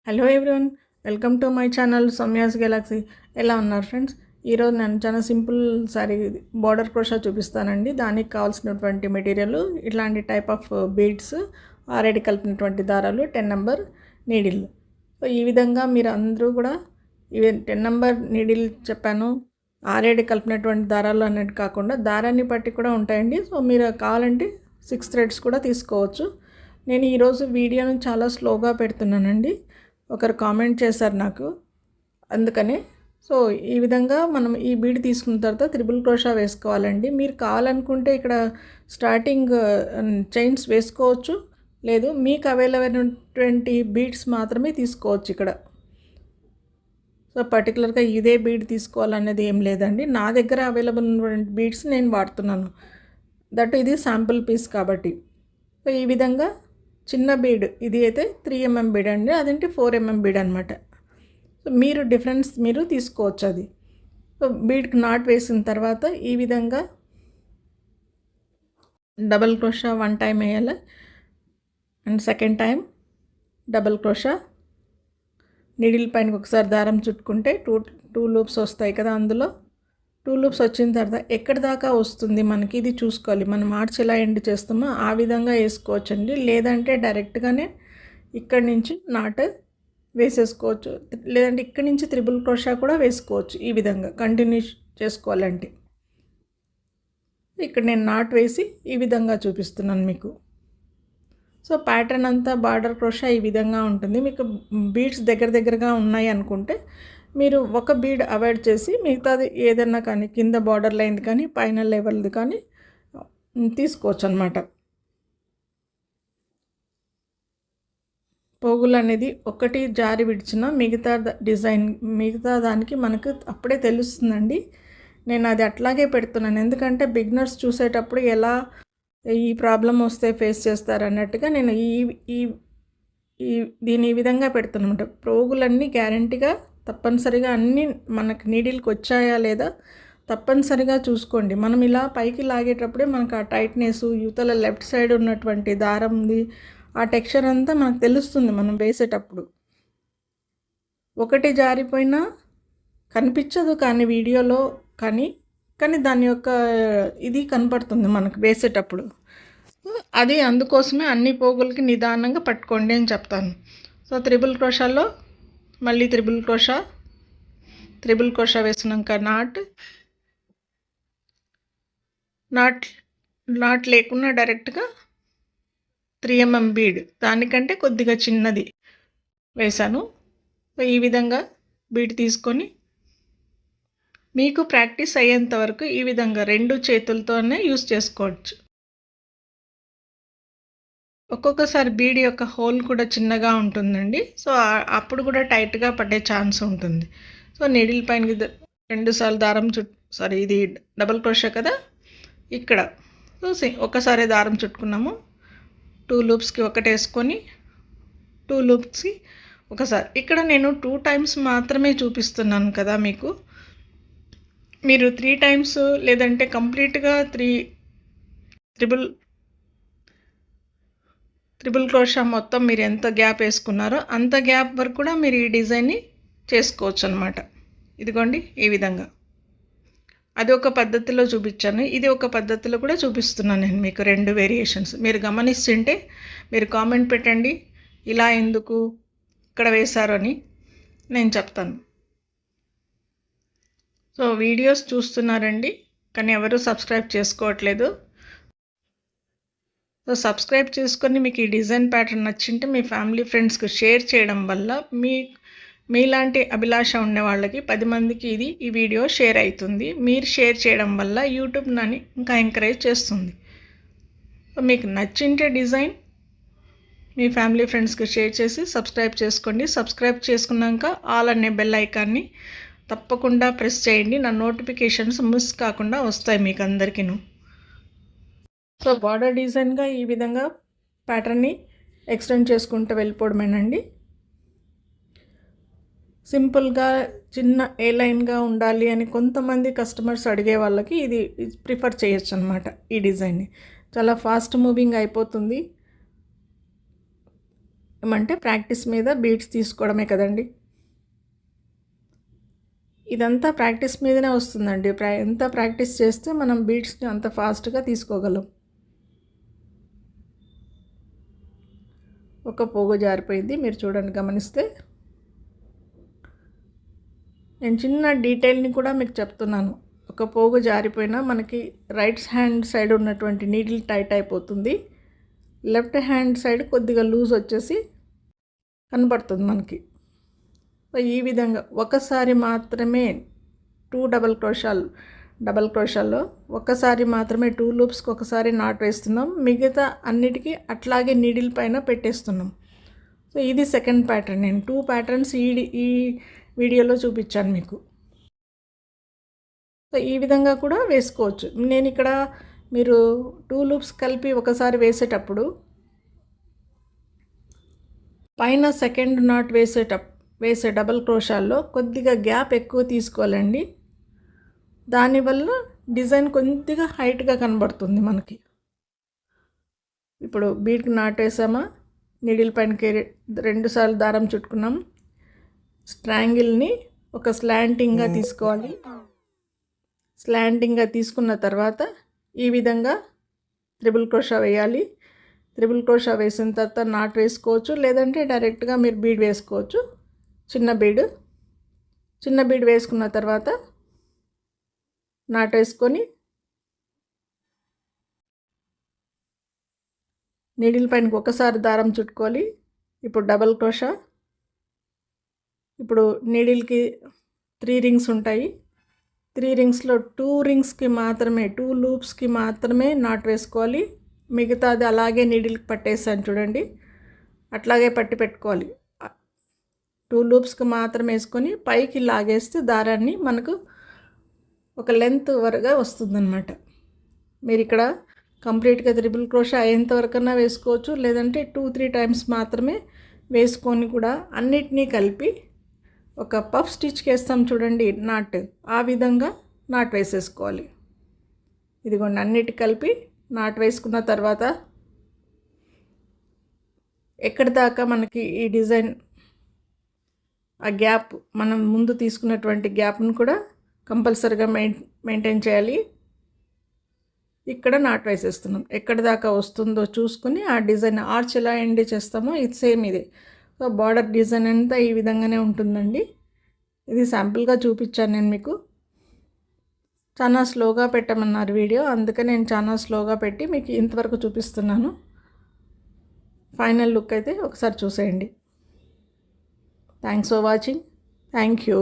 Hello everyone, welcome to my channel Soumya's Galaxy. ఎలా ఉన్నారు friends? ఈరోజు నేను చాలా సింపుల్ సారీ బార్డర్ క్రోషా చూపిస్తానండి. దానికి కావాల్సినటువంటి మెటీరియల్ ఇట్లాంటి టైప్ ఆఫ్ బీడ్స్, ఆరేడి కలిపినటువంటి దారాలు, 10 నెంబర్ నీడిల్. సో ఈ విధంగా మీరు అందరూ కూడా ఇవి 10 నెంబర్ నీడిల్ చెప్పాను, ఆరేడి కలిపినటువంటి దారాలు అనేది కాకుండా దారాన్ని బట్టి కూడా ఉంటాయండి. సో మీరు కావాలంటే 6 థ్రెడ్స్ కూడా తీసుకోవచ్చు. నేను ఈరోజు వీడియోను చాలా స్లోగా పెడుతున్నానండి. ఒకరు కామెంట్ చేశారు నాకు, అందుకనే. సో ఈ విధంగా మనం ఈ బీడ్ తీసుకున్న తర్వాత త్రిబుల్ క్రోషా వేసుకోవాలండి. మీరు కావాలనుకుంటే ఇక్కడ స్టార్టింగ్ చైన్స్ వేసుకోవచ్చు, లేదు మీకు అవైలబుల్ అయినటువంటి బీడ్స్ మాత్రమే తీసుకోవచ్చు ఇక్కడ. సో పర్టికులర్గా ఇదే బీడ్ తీసుకోవాలనేది ఏం లేదండి. నా దగ్గర అవైలబుల్ ఉన్నటువంటి బీడ్స్ నేను వాడుతున్నాను, దట్ ఇది శాంపుల్ పీస్ కాబట్టి. సో ఈ విధంగా చిన్న బీడ్, ఇది అయితే 3 mm బీడ్ అండి, అదేంటి 4 mm బీడ్ అనమాట. సో మీరు డిఫరెన్స్ మీరు తీసుకోవచ్చు అది. సో బీడ్కి నాట్ వేసిన తర్వాత ఈ విధంగా డబల్ క్రోషా 1 టైం వేయాలి, and second time double crochet. Needle పైనకి ఒకసారి దారం చుట్టుకుంటే టూ లూప్స్ వస్తాయి కదా, అందులో 2 లూప్స్ వచ్చిన తర్వాత ఎక్కడి దాకా వస్తుంది మనకి ఇది చూసుకోవాలి. మనం మార్చి ఎలా ఎండ్ చేస్తామో ఆ విధంగా వేసుకోవచ్చండి, లేదంటే డైరెక్ట్గానే ఇక్కడి నుంచి నాట్ వేసేసుకోవచ్చు, లేదంటే ఇక్కడి నుంచి త్రిబుల్ క్రోషా కూడా వేసుకోవచ్చు. ఈ విధంగా కంటిన్యూ చేసుకోవాలంటే ఇక్కడ నేను నాట్ వేసి ఈ విధంగా చూపిస్తున్నాను మీకు. సో ప్యాటర్న్ అంతా బార్డర్ క్రోషా ఈ విధంగా ఉంటుంది. మీకు బీడ్స్ దగ్గరగా ఉన్నాయి అనుకుంటే మీరు ఒక బీడ్ అవాయిడ్ చేసి మిగతాది ఏదన్నా కానీ కింద బార్డర్ లైన్ది కానీ పైన లెవెల్ది కానీ తీసుకోవచ్చు అనమాట. పోగులు అనేది ఒకటి జారి విడిచిన మిగతా దానికి మనకు అప్పుడే తెలుస్తుందండి. నేను అది అట్లాగే పెడుతున్నాను, ఎందుకంటే బిగినర్స్ చూసేటప్పుడు ఎలా ఈ ప్రాబ్లం వస్తే ఫేస్ చేస్తారు అన్నట్టుగా నేను దీని ఈ విధంగా పెడుతున్నాను. పోగులన్నీ గ్యారంటీగా తప్పనిసరిగా అన్నీ మనకు నీడిల్కి వచ్చాయా లేదా తప్పనిసరిగా చూసుకోండి. మనం ఇలా పైకి లాగేటప్పుడే మనకు ఆ టైట్నెస్, యువతల లెఫ్ట్ సైడ్ ఉన్నటువంటి దారంది ఆ టెక్స్చర్ అంతా మనకు తెలుస్తుంది మనం వేసేటప్పుడు. ఒకటి జారిపోయినా కనిపించదు కానీ వీడియోలో, కానీ దాని యొక్క ఇది కనపడుతుంది మనకు వేసేటప్పుడు. అది అందుకోసమే అన్ని పోగులకి నిదానంగా పట్టుకోండి అని చెప్తాను. సో త్రిబుల్ క్రోషాలో మళ్ళీ త్రిబుల్ క్రోషా వేసినాక నాట్ లేకుండా డైరెక్ట్గా 3 mm బీడ్, దానికంటే కొద్దిగా చిన్నది వేశాను. సో ఈ విధంగా బీడ్ తీసుకొని మీకు ప్రాక్టీస్ అయ్యేంత వరకు ఈ విధంగా 2 చేతులతోనే యూస్ చేసుకోవచ్చు. ఒక్కొక్కసారి బీడ్ యొక్క హోల్ కూడా చిన్నగా ఉంటుందండి, సో అప్పుడు కూడా టైట్గా పడే ఛాన్స్ ఉంటుంది. సో నీడిల్ పైన 2 సార్లు దారం ఇది డబల్ క్రోషా కదా, ఇక్కడ సో ఒకసారి దారం చుట్టుకున్నాము, 2 లూప్స్కి ఒకటి వేసుకొని 2 లూప్స్కి ఒకసారి. ఇక్కడ నేను 2 టైమ్స్ మాత్రమే చూపిస్తున్నాను కదా మీకు. మీరు 3 టైమ్స్ లేదంటే కంప్లీట్గా త్రిబుల్ క్రోషా మొత్తం మీరు ఎంత గ్యాప్ వేసుకున్నారో అంత గ్యాప్ వరకు కూడా మీరు ఈ డిజైన్ని చేసుకోవచ్చు అనమాట. ఇదిగోండి ఈ విధంగా. అది ఒక పద్ధతిలో చూపించాను, ఇది ఒక పద్ధతిలో కూడా చూపిస్తున్నాను నేను మీకు 2 వేరియేషన్స్. మీరు గమనిస్తుంటే మీరు కామెంట్ పెట్టండి, ఇలా ఎందుకు ఇక్కడ వేశారు అని నేను చెప్తాను. సో వీడియోస్ చూస్తున్నారండి, కానీ ఎవరు సబ్స్క్రైబ్ చేసుకోవట్లేదు. సో సబ్స్క్రైబ్ చేసుకొని మీకు ఈ డిజైన్ ప్యాటర్న్ నచ్చింటే మీ ఫ్యామిలీ ఫ్రెండ్స్కి షేర్ చేయడం వల్ల మీలాంటి అభిలాష ఉండే వాళ్ళకి 10 మందికి ఈ వీడియో షేర్ అవుతుంది. మీరు షేర్ చేయడం వల్ల యూట్యూబ్ నన్ను ఇంకా ఎంకరేజ్ చేస్తుంది. సో మీకు నచ్చింటే డిజైన్ మీ ఫ్యామిలీ ఫ్రెండ్స్కి షేర్ చేసి సబ్స్క్రైబ్ చేసుకోండి. సబ్స్క్రైబ్ చేసుకున్నాక ఆల్ అనే బెల్ ఐకాన్ని తప్పకుండా ప్రెస్ చేయండి, నా నోటిఫికేషన్స్ మిస్ కాకుండా వస్తాయి మీకు అందరికీను. సో బార్డర్ డిజైన్గా ఈ విధంగా ప్యాటర్న్ని ఎక్స్టెండ్ చేసుకుంటూ వెళ్ళిపోవడమేనండి. సింపుల్గా చిన్న ఏ లైన్గా ఉండాలి అని కొంతమంది కస్టమర్స్ అడిగే వాళ్ళకి ఇది ప్రిఫర్ చేయొచ్చు అనమాట. ఈ డిజైన్ని చాలా ఫాస్ట్ మూవింగ్ అయిపోతుంది, ఏమంటే ప్రాక్టీస్ మీద బీట్స్ తీసుకోవడమే కదండి. ఇదంతా ప్రాక్టీస్ మీదనే వస్తుందండి. ఎంత ప్రాక్టీస్ చేస్తే మనం బీట్స్ని అంత ఫాస్ట్గా తీసుకోగలం. ఒక పోగు జారిపోయింది, మీరు చూడండి, గమనిస్తే. నేను చిన్న డీటెయిల్ని కూడా మీకు చెప్తున్నాను. ఒక పోగు జారిపోయినా మనకి రైట్ హ్యాండ్ సైడ్ ఉన్నటువంటి నీడిల్ టైట్ అయిపోతుంది, లెఫ్ట్ హ్యాండ్ సైడ్ కొద్దిగా లూజ్ వచ్చేసి కనపడుతుంది మనకి. ఈ విధంగా ఒకసారి మాత్రమే 2 డబల్ క్రోషాల్లో ఒకసారి మాత్రమే 2 లూప్స్కి ఒకసారి నాట్ వేస్తున్నాం, మిగతా అన్నిటికీ అట్లాగే నీడిల్ పైన పెట్టేస్తున్నాం. సో ఇది సెకండ్ ప్యాటర్న్. నేను 2 ప్యాటర్న్స్ ఈ వీడియోలో చూపించాను మీకు. సో ఈ విధంగా కూడా వేసుకోవచ్చు. నేను ఇక్కడ మీరు 2 లూప్స్ కలిపి ఒకసారి వేసేటప్పుడు పైన సెకండ్ నాట్ వేసే డబల్ క్రోషాల్లో కొద్దిగా గ్యాప్ ఎక్కువ తీసుకోవాలండి. దానివల్ల డిజైన్ కొద్దిగా హైట్గా కనబడుతుంది మనకి. ఇప్పుడు బీడ్కి నాట్ వేసామా, నీడిల్ పైనకి 2 సార్లు దారం చుట్టుకున్నాం, స్ట్రాంగిల్ని ఒక స్లాంటింగ్గా తీసుకోవాలి. స్లాంటింగ్గా తీసుకున్న తర్వాత ఈ విధంగా త్రిబుల్ క్రోషా వేయాలి. త్రిబుల్ క్రోషా వేసిన తర్వాత నాట్ వేసుకోవచ్చు, లేదంటే డైరెక్ట్గా మీరు బీడ్ వేసుకోవచ్చు. చిన్న బీడ్ వేసుకున్న తర్వాత నాట్ వేసుకొని నీడిల్ పైనకి ఒకసారి దారం చుట్టుకోవాలి. ఇప్పుడు డబల్ క్రోషా. ఇప్పుడు నీడిల్కి 3 రింగ్స్ ఉంటాయి. 3 రింగ్స్లో 2 రింగ్స్కి మాత్రమే 2 లూప్స్కి మాత్రమే నాట్ వేసుకోవాలి. మిగతాది అలాగే నీడిల్కి పట్టేసాను చూడండి, అట్లాగే పట్టి పెట్టుకోవాలి. 2 లూప్స్కి మాత్రం వేసుకొని పైకి లాగేస్తే దారాన్ని మనకు ఒక లెంత్ వరగా వస్తుందన్నమాట. మీరు ఇక్కడ కంప్లీట్గా త్రిబుల్ క్రోషా అయ్యేంత వరకన్నా వేసుకోవచ్చు, లేదంటే 2-3 టైమ్స్ మాత్రమే వేసుకొని కూడా అన్నిటినీ కలిపి ఒక పఫ్ స్టిచ్కి వేస్తాం చూడండి నాట్, ఆ విధంగా నాట్ వేసేసుకోవాలి. ఇదిగోండి, అన్నిటి కలిపి నాట్ వేసుకున్న తర్వాత ఎక్కడి దాకా మనకి ఈ డిజైన్ ఆ గ్యాప్, మనం ముందు తీసుకున్నటువంటి గ్యాప్ను కూడా కంపల్సరీగా మెయింటైన్ చేయాలి. ఇక్కడ నాట్ వేసేస్తున్నాం. ఎక్కడి దాకా వస్తుందో చూసుకొని ఆ డిజైన్ ఆర్చ్ ఎలా ఎండ్ చేస్తామో ఇది సేమ్ ఇదే. సో బార్డర్ డిజైన్ అంతా ఈ విధంగానే ఉంటుందండి. ఇది శాంపుల్గా చూపించాను నేను మీకు. చాలా స్లోగా పెట్టమన్నారు వీడియో, అందుకని నేను చాలా స్లోగా పెట్టి మీకు ఇంతవరకు చూపిస్తున్నాను. ఫైనల్ లుక్ అయితే ఒకసారి చూసేయండి. Thanks for watching. Thank you.